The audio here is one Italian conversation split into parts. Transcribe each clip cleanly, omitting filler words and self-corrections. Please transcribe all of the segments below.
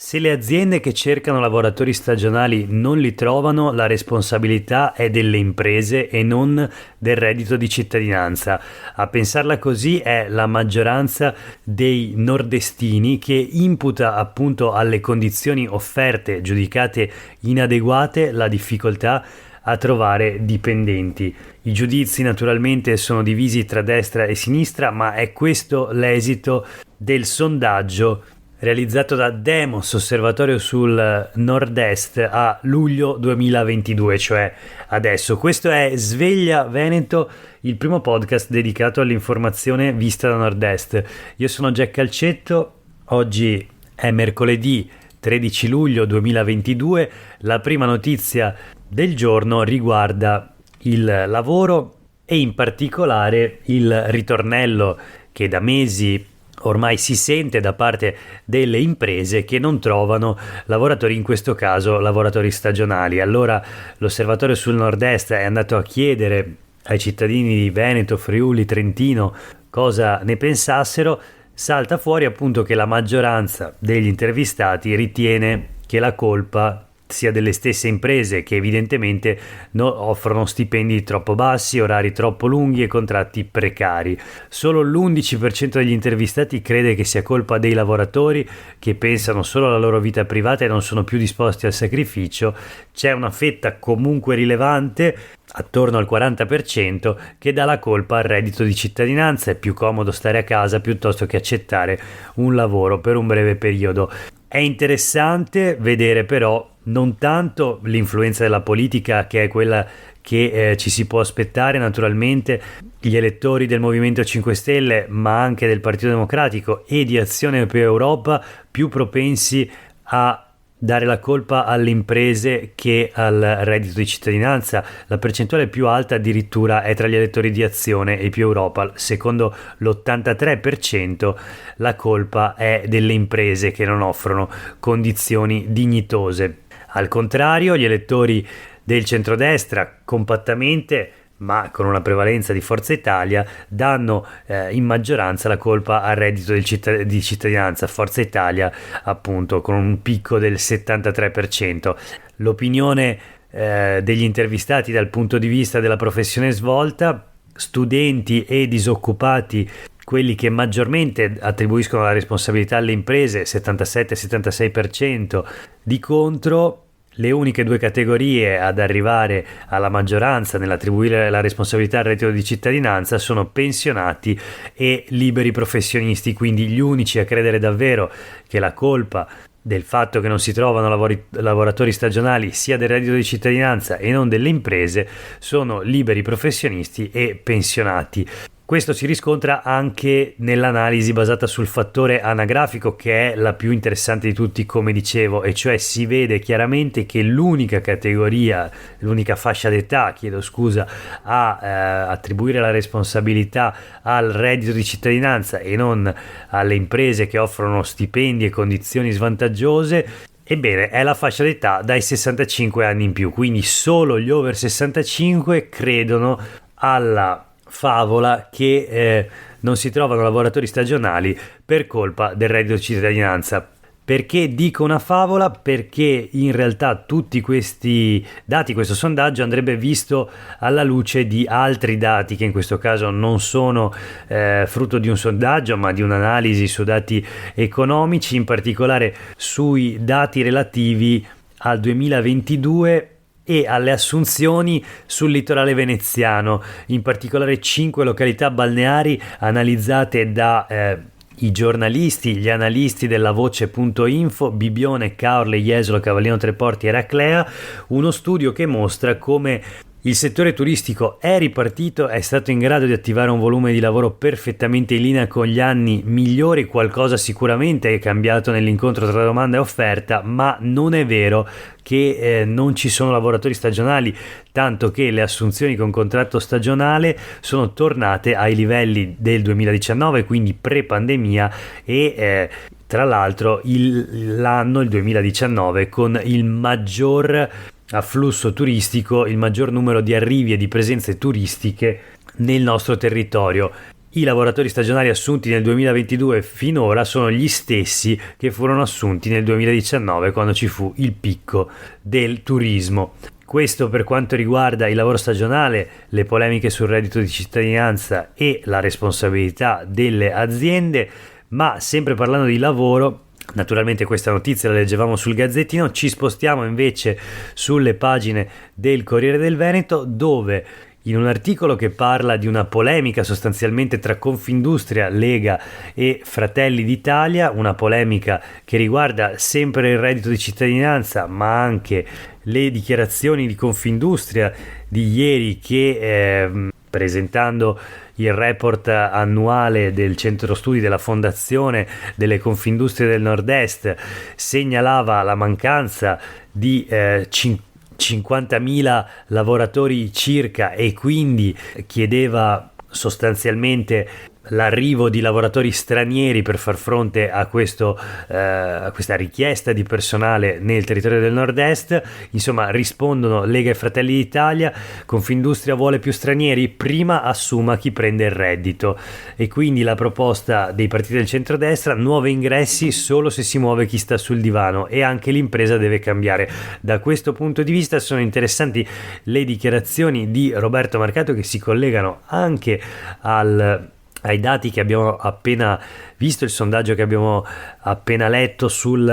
Se le aziende che cercano lavoratori stagionali non li trovano, la responsabilità è delle imprese e non del reddito di cittadinanza. A pensarla così è la maggioranza dei nordestini, che imputa appunto alle condizioni offerte giudicate inadeguate la difficoltà a trovare dipendenti. I giudizi naturalmente sono divisi tra destra e sinistra, ma è questo l'esito del sondaggio realizzato da Demos, osservatorio sul nord-est, a luglio 2022, cioè adesso. Questo è Sveglia Veneto, il primo podcast dedicato all'informazione vista da nord-est. Io sono Jack Calcetto, oggi è mercoledì 13 luglio 2022, la prima notizia del giorno riguarda il lavoro e in particolare il ritornello che da mesi ormai si sente da parte delle imprese che non trovano lavoratori, in questo caso lavoratori stagionali. Allora l'osservatorio sul nord-est è andato a chiedere ai cittadini di Veneto, Friuli, Trentino cosa ne pensassero. Salta fuori appunto che la maggioranza degli intervistati ritiene che la colpa sia delle stesse imprese, che evidentemente offrono stipendi troppo bassi, orari troppo lunghi e contratti precari. Solo l'11% degli intervistati crede che sia colpa dei lavoratori, che pensano solo alla loro vita privata e non sono più disposti al sacrificio. C'è una fetta comunque rilevante, attorno al 40%, che dà la colpa al reddito di cittadinanza. È più comodo stare a casa piuttosto che accettare un lavoro per un breve periodo. È interessante vedere però non tanto l'influenza della politica, che è quella che ci si può aspettare naturalmente, gli elettori del Movimento 5 Stelle, ma anche del Partito Democratico e di Azione per Europa, più propensi a dare la colpa alle imprese che al reddito di cittadinanza. La percentuale più alta addirittura è tra gli elettori di Azione e più Europa. Secondo l'83% la colpa è delle imprese che non offrono condizioni dignitose. Al contrario, gli elettori del centrodestra, compattamente ma con una prevalenza di Forza Italia, danno in maggioranza la colpa al reddito di cittadinanza. Forza Italia appunto con un picco del 73%. L'opinione degli intervistati dal punto di vista della professione svolta: studenti e disoccupati, quelli che maggiormente attribuiscono la responsabilità alle imprese, 77-76%. Di contro, le uniche due categorie ad arrivare alla maggioranza nell'attribuire la responsabilità al reddito di cittadinanza sono pensionati e liberi professionisti, quindi gli unici a credere davvero che la colpa del fatto che non si trovano lavoratori stagionali sia del reddito di cittadinanza e non delle imprese sono liberi professionisti e pensionati. Questo si riscontra anche nell'analisi basata sul fattore anagrafico, che è la più interessante di tutti, come dicevo, e cioè si vede chiaramente che l'unica fascia d'età, a attribuire la responsabilità al reddito di cittadinanza e non alle imprese che offrono stipendi e condizioni svantaggiose, ebbene è la fascia d'età dai 65 anni in più. Quindi solo gli over 65 credono alla favola che non si trovano lavoratori stagionali per colpa del reddito di cittadinanza. Perché dico una favola? Perché in realtà tutti questi dati, questo sondaggio andrebbe visto alla luce di altri dati che in questo caso non sono frutto di un sondaggio ma di un'analisi su dati economici, in particolare sui dati relativi al 2022 e alle assunzioni sul litorale veneziano, in particolare 5 località balneari analizzate da i giornalisti, gli analisti della Voce.info, Bibione, Caorle, Jesolo, Cavallino Treporti e Eraclea. Uno studio che mostra come il settore turistico è ripartito, è stato in grado di attivare un volume di lavoro perfettamente in linea con gli anni migliori. Qualcosa sicuramente è cambiato nell'incontro tra domanda e offerta, ma non è vero che non ci sono lavoratori stagionali, tanto che le assunzioni con contratto stagionale sono tornate ai livelli del 2019, quindi pre-pandemia, e tra l'altro il 2019 con il maggior afflusso turistico, il maggior numero di arrivi e di presenze turistiche nel nostro territorio. i lavoratori stagionali assunti nel 2022 finora sono gli stessi che furono assunti nel 2019, quando ci fu il picco del turismo. Questo per quanto riguarda il lavoro stagionale, le polemiche sul reddito di cittadinanza e la responsabilità delle aziende, ma sempre parlando di lavoro, naturalmente questa notizia la leggevamo sul Gazzettino, ci spostiamo invece sulle pagine del Corriere del Veneto, dove in un articolo che parla di una polemica sostanzialmente tra Confindustria, Lega e Fratelli d'Italia, una polemica che riguarda sempre il reddito di cittadinanza, ma anche le dichiarazioni di Confindustria di ieri che presentando il report annuale del centro studi della Fondazione delle Confindustrie del Nord-Est segnalava la mancanza di 50.000 lavoratori circa, e quindi chiedeva sostanzialmente l'arrivo di lavoratori stranieri per far fronte a questa richiesta di personale nel territorio del nord-est. Insomma, rispondono Lega e Fratelli d'Italia: Confindustria vuole più stranieri, prima assuma chi prende il reddito. E quindi la proposta dei partiti del centrodestra: nuovi ingressi solo se si muove chi sta sul divano, e anche l'impresa deve cambiare. Da questo punto di vista sono interessanti le dichiarazioni di Roberto Marcato, che si collegano anche ai dati che abbiamo appena visto, il sondaggio che abbiamo appena letto sul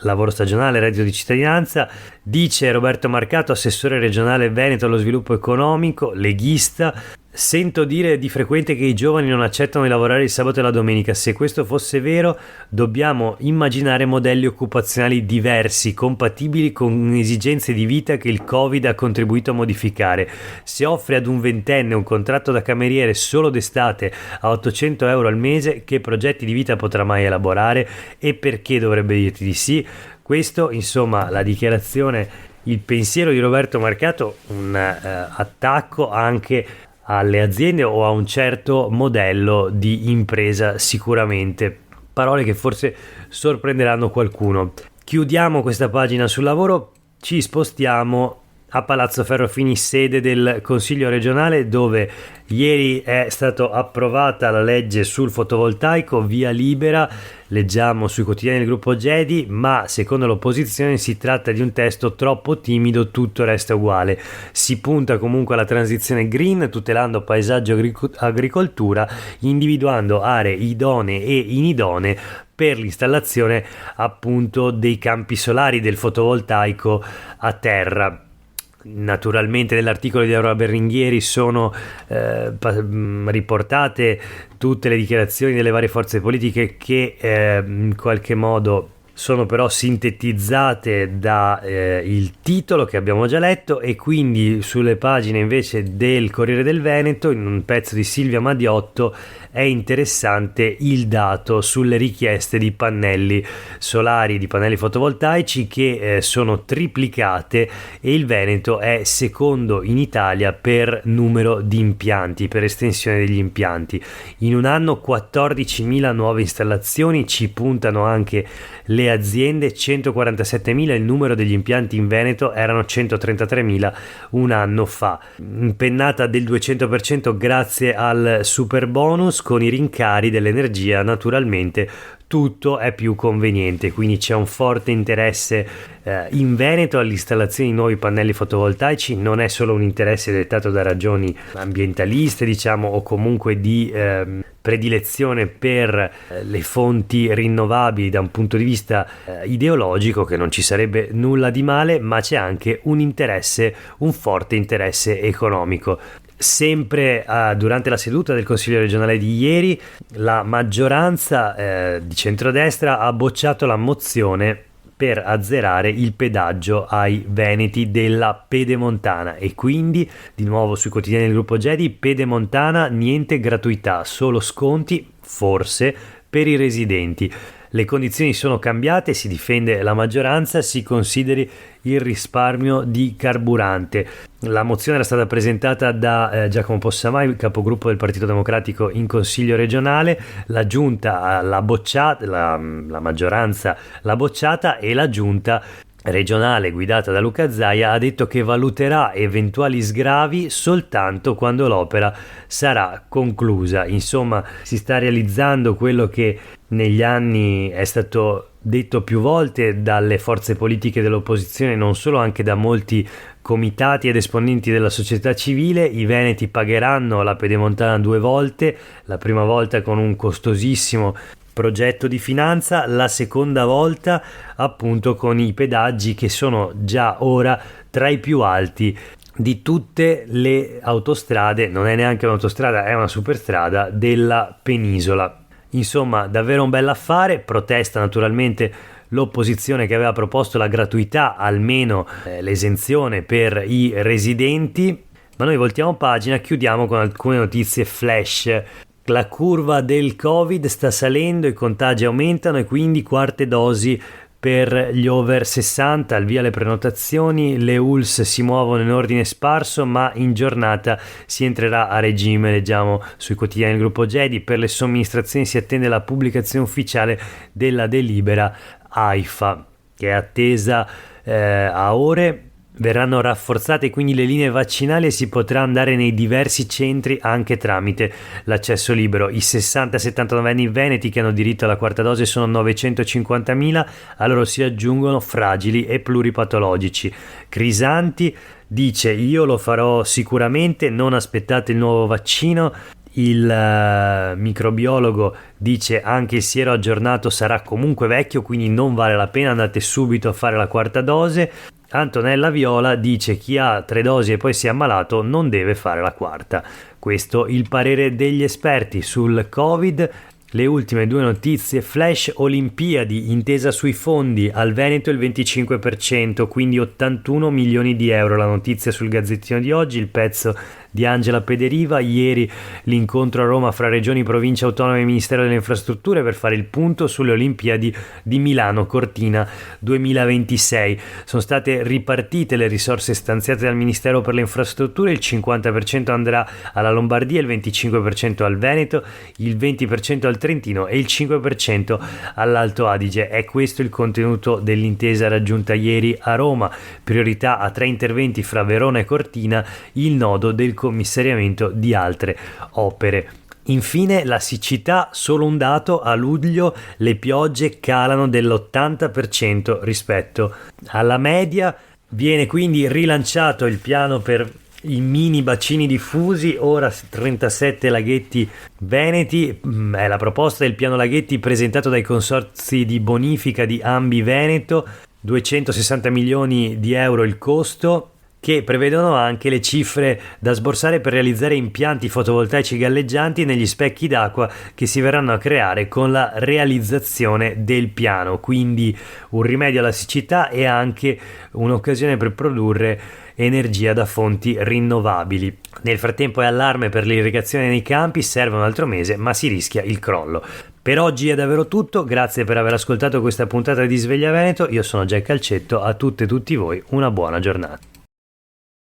lavoro stagionale, reddito di cittadinanza. Dice Roberto Marcato, assessore regionale Veneto allo sviluppo economico, leghista: sento dire di frequente che i giovani non accettano di lavorare il sabato e la domenica. Se questo fosse vero, dobbiamo immaginare modelli occupazionali diversi, compatibili con esigenze di vita che il Covid ha contribuito a modificare. Se offri ad un ventenne un contratto da cameriere solo d'estate a 800 euro al mese, che progetti di vita potrà mai elaborare, e perché dovrebbe dirti di sì? Questo, insomma, la dichiarazione, il pensiero di Roberto Marcato, un attacco anche alle aziende o a un certo modello di impresa, sicuramente. Parole che forse sorprenderanno qualcuno. Chiudiamo questa pagina sul lavoro, ci spostiamo a Palazzo Ferrofini, sede del Consiglio regionale, dove ieri è stata approvata la legge sul fotovoltaico, via libera. Leggiamo sui quotidiani del gruppo Gedi, ma secondo l'opposizione si tratta di un testo troppo timido, tutto resta uguale. Si punta comunque alla transizione green, tutelando paesaggio e agricoltura, individuando aree idonee e inidonee per l'installazione appunto dei campi solari, del fotovoltaico a terra. Naturalmente nell'articolo di Aurora Berringhieri sono riportate tutte le dichiarazioni delle varie forze politiche che in qualche modo sono però sintetizzate da il titolo che abbiamo già letto, e quindi sulle pagine invece del Corriere del Veneto, in un pezzo di Silvia Madiotto, è interessante il dato sulle richieste di pannelli solari, di pannelli fotovoltaici, che sono triplicate, e il Veneto è secondo in Italia per numero di impianti, per estensione degli impianti. In un anno 14.000 nuove installazioni, ci puntano anche le aziende, 147.000 il numero degli impianti in Veneto, erano 133.000 un anno fa. Impennata del 200% grazie al super bonus, con i rincari dell'energia naturalmente tutto è più conveniente, quindi c'è un forte interesse in Veneto all'installazione di nuovi pannelli fotovoltaici. Non è solo un interesse dettato da ragioni ambientaliste, diciamo, o comunque di predilezione per le fonti rinnovabili da un punto di vista ideologico, che non ci sarebbe nulla di male, ma c'è anche un forte interesse economico. Sempre durante la seduta del Consiglio regionale di ieri, la maggioranza di centrodestra ha bocciato la mozione per azzerare il pedaggio ai veneti della Pedemontana, e quindi di nuovo sui quotidiani del gruppo Gedi: Pedemontana, niente gratuità, solo sconti, forse, per i residenti. Le condizioni sono cambiate, si difende la maggioranza, si consideri il risparmio di carburante. La mozione era stata presentata da Giacomo Possamai, capogruppo del Partito Democratico in Consiglio regionale. La Giunta l'ha bocciata, la maggioranza l'ha bocciata, e la Giunta regionale guidata da Luca Zaia ha detto che valuterà eventuali sgravi soltanto quando l'opera sarà conclusa. Insomma, si sta realizzando quello che negli anni è stato detto più volte dalle forze politiche dell'opposizione, non solo, anche da molti comitati ed esponenti della società civile. I veneti pagheranno la Pedemontana 2 volte, la prima volta con un costosissimo progetto di finanza, la seconda volta appunto con i pedaggi che sono già ora tra i più alti di tutte le autostrade. Non è neanche un'autostrada, è una superstrada della penisola. Insomma, davvero un bell'affare. Protesta naturalmente l'opposizione che aveva proposto la gratuità, almeno l'esenzione per i residenti. Ma noi voltiamo pagina, chiudiamo con alcune notizie flash. La curva del Covid sta salendo, i contagi aumentano e quindi quarte dosi per gli over 60, al via le prenotazioni, le ULS si muovono in ordine sparso, ma in giornata si entrerà a regime. Leggiamo sui quotidiani del gruppo Gedi. Per le somministrazioni si attende la pubblicazione ufficiale della delibera AIFA, che è attesa a ore. Verranno rafforzate quindi le linee vaccinali e si potrà andare nei diversi centri anche tramite l'accesso libero. I 60-79 anni veneti che hanno diritto alla quarta dose sono 950.000, a loro si aggiungono fragili e pluripatologici. Crisanti dice: io lo farò sicuramente, non aspettate il nuovo vaccino. Il microbiologo dice: anche il siero aggiornato sarà comunque vecchio, quindi non vale la pena, andate subito a fare la quarta dose. Antonella Viola dice: chi ha 3 dosi e poi si è ammalato non deve fare la quarta. Questo il parere degli esperti sul Covid. Le ultime 2 notizie flash: Olimpiadi, intesa sui fondi, al Veneto il 25%, quindi 81 milioni di euro. La notizia sul Gazzettino di oggi, il pezzo di Angela Pederiva. Ieri l'incontro a Roma fra Regioni, Province Autonome e Ministero delle Infrastrutture per fare il punto sulle Olimpiadi di Milano Cortina 2026. Sono state ripartite le risorse stanziate dal Ministero per le Infrastrutture, il 50% andrà alla Lombardia, il 25% al Veneto, il 20% al Trentino e il 5% all'Alto Adige. È questo il contenuto dell'intesa raggiunta ieri a Roma. Priorità a 3 interventi fra Verona e Cortina, il nodo del commissariamento di altre opere. Infine la siccità, solo un dato: a luglio le piogge calano dell'80% rispetto alla media. Viene quindi rilanciato il piano per i mini bacini diffusi, ora 37 laghetti veneti. È la proposta del piano laghetti presentato dai consorzi di bonifica di Ambi Veneto, 260 milioni di euro il costo, che prevedono anche le cifre da sborsare per realizzare impianti fotovoltaici galleggianti negli specchi d'acqua che si verranno a creare con la realizzazione del piano. Quindi un rimedio alla siccità e anche un'occasione per produrre energia da fonti rinnovabili. Nel frattempo è allarme per l'irrigazione nei campi, serve un altro mese ma si rischia il crollo. Per oggi è davvero tutto, grazie per aver ascoltato questa puntata di Sveglia Veneto. Io sono Jack Calcetto, a tutte e tutti voi una buona giornata.